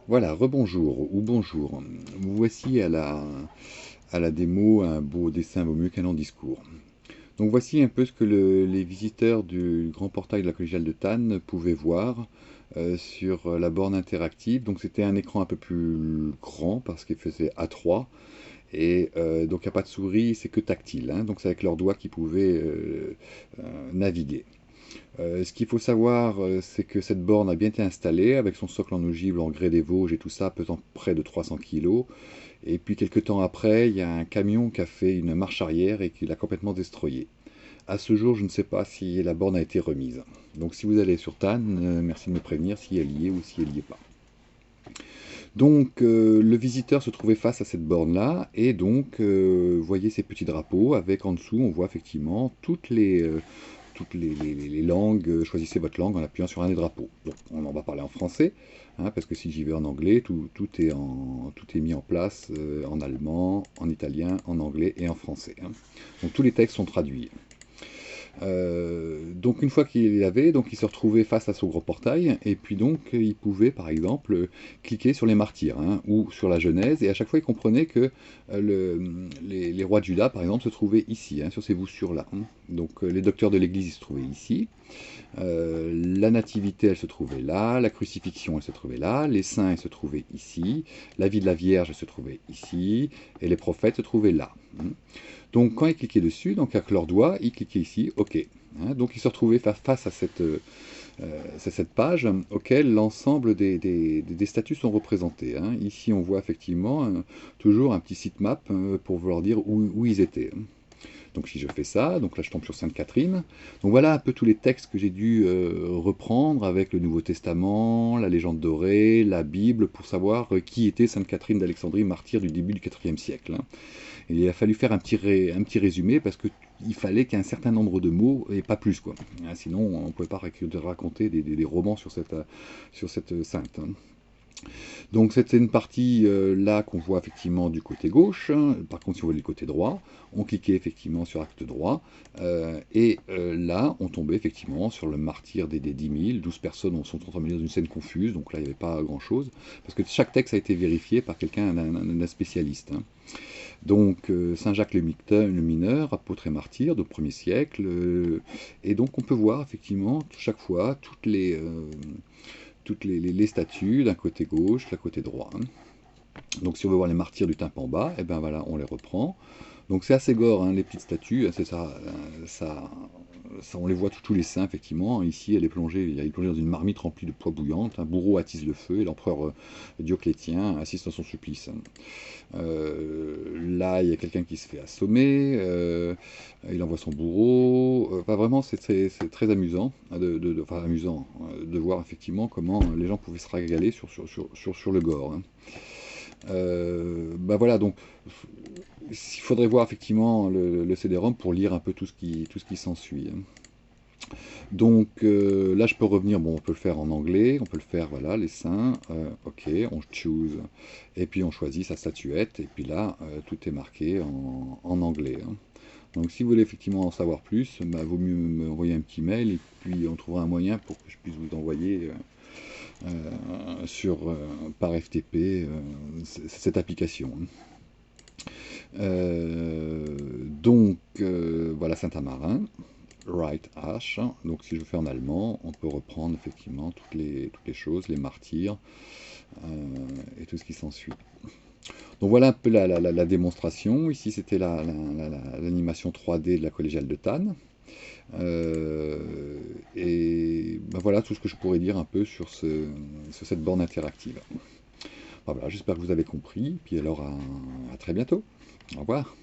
Voilà, rebonjour ou bonjour. Vous voici à la démo Un beau dessin vaut mieux qu'un long discours. Donc voici un peu ce que les visiteurs du grand portail de la collégiale de Thann pouvaient voir sur la borne interactive. Donc c'était un écran un peu plus grand parce qu'il faisait A3 et donc il n'y a pas de souris, c'est que tactile, hein. Donc c'est avec leurs doigts qu'ils pouvaient naviguer. Ce qu'il faut savoir, c'est que cette borne a bien été installée avec son socle en ogive, en grès des Vosges et tout ça, pesant près de 300 kg. Et puis quelques temps après, il y a un camion qui a fait une marche arrière et qui l'a complètement destroyé. À ce jour, je ne sais pas si la borne a été remise. Donc si vous allez sur Thann, merci de me prévenir si elle y est ou si elle n'y est pas. Donc le visiteur se trouvait face à cette borne-là et donc voyez ces petits drapeaux avec en dessous, on voit effectivement toutes les langues. Choisissez votre langue en appuyant sur un des drapeaux. Donc on en va parler en français, hein, parce que si j'y vais en anglais, tout est mis en place en allemand, en italien, en anglais et en français, hein. Donc tous les textes sont traduits. Donc une fois qu'il l'avait, donc il se retrouvait face à son gros portail, et puis donc il pouvait par exemple cliquer sur les martyrs, hein, ou sur la Genèse, et à chaque fois il comprenait que les rois de Juda par exemple se trouvaient ici, hein, sur ces voussures-là, hein. Donc les docteurs de l'Église ils se trouvaient ici, la nativité elle se trouvait là, la crucifixion elle se trouvait là, les saints ils se trouvaient ici, la vie de la Vierge elle se trouvait ici, et les prophètes se trouvaient là, hein. Donc quand ils cliquaient dessus, donc avec leurs doigts, ils cliquaient ici, OK, hein. Donc ils se retrouvaient face à cette page auquel l'ensemble des statuts sont représentés, hein. Ici on voit effectivement toujours un petit sitemap pour vouloir dire où ils étaient. Donc si je fais ça, donc là je tombe sur Sainte Catherine. Donc voilà un peu tous les textes que j'ai dû reprendre avec le Nouveau Testament, la légende dorée, la Bible, pour savoir qui était Sainte Catherine d'Alexandrie, martyre du début du IVe siècle, hein. Et il a fallu faire un petit résumé parce qu'il fallait qu'il y ait un certain nombre de mots et pas plus, quoi, hein. Sinon on ne pouvait pas raconter des romans sur cette sainte, hein. Donc c'était une partie là qu'on voit effectivement du côté gauche, hein. Par contre si on voit du côté droit, on cliquait effectivement sur acte droit, là on tombait effectivement sur le martyr des 10 000, 12 personnes sont entrées dans une scène confuse, donc là il n'y avait pas grand chose, parce que chaque texte a été vérifié par quelqu'un, un spécialiste, hein. Donc Saint Jacques le Mineur, apôtre et martyr du 1er siècle, et donc on peut voir effectivement chaque fois toutes les statues d'un côté gauche, d'un côté droit, hein. Donc si on veut voir les martyrs du tympan bas, et ben voilà, on les reprend. Donc c'est assez gore, hein, les petites statues, c'est ça, on les voit tous les saints effectivement. Ici il est plongé dans une marmite remplie de poix bouillante, un bourreau attise le feu et l'empereur Dioclétien assiste à son supplice. Là il y a quelqu'un qui se fait assommer, il envoie son bourreau. Enfin vraiment c'est très amusant, hein, enfin amusant de voir effectivement comment les gens pouvaient se régaler sur le gore, hein. Bah voilà, donc il faudrait voir effectivement le CD-ROM pour lire un peu tout ce qui s'ensuit, hein. Donc là je peux revenir, bon on peut le faire en anglais, on peut le faire, voilà, les saints, ok, on choose, et puis on choisit sa statuette, et puis là tout est marqué en anglais, hein. Donc si vous voulez effectivement en savoir plus, bah, vaut mieux m'envoyer un petit mail, et puis on trouvera un moyen pour que je puisse vous envoyer par FTP cette application. Voilà Saint-Amarin, Right Ash. Donc si je fais en allemand, on peut reprendre effectivement toutes les choses, les martyrs et tout ce qui s'ensuit. Donc voilà un peu la démonstration. Ici c'était l'animation 3D de la collégiale de Thann. Et ben voilà tout ce que je pourrais dire un peu sur cette borne interactive. Ben voilà, j'espère que vous avez compris. Puis alors à très bientôt. Au revoir.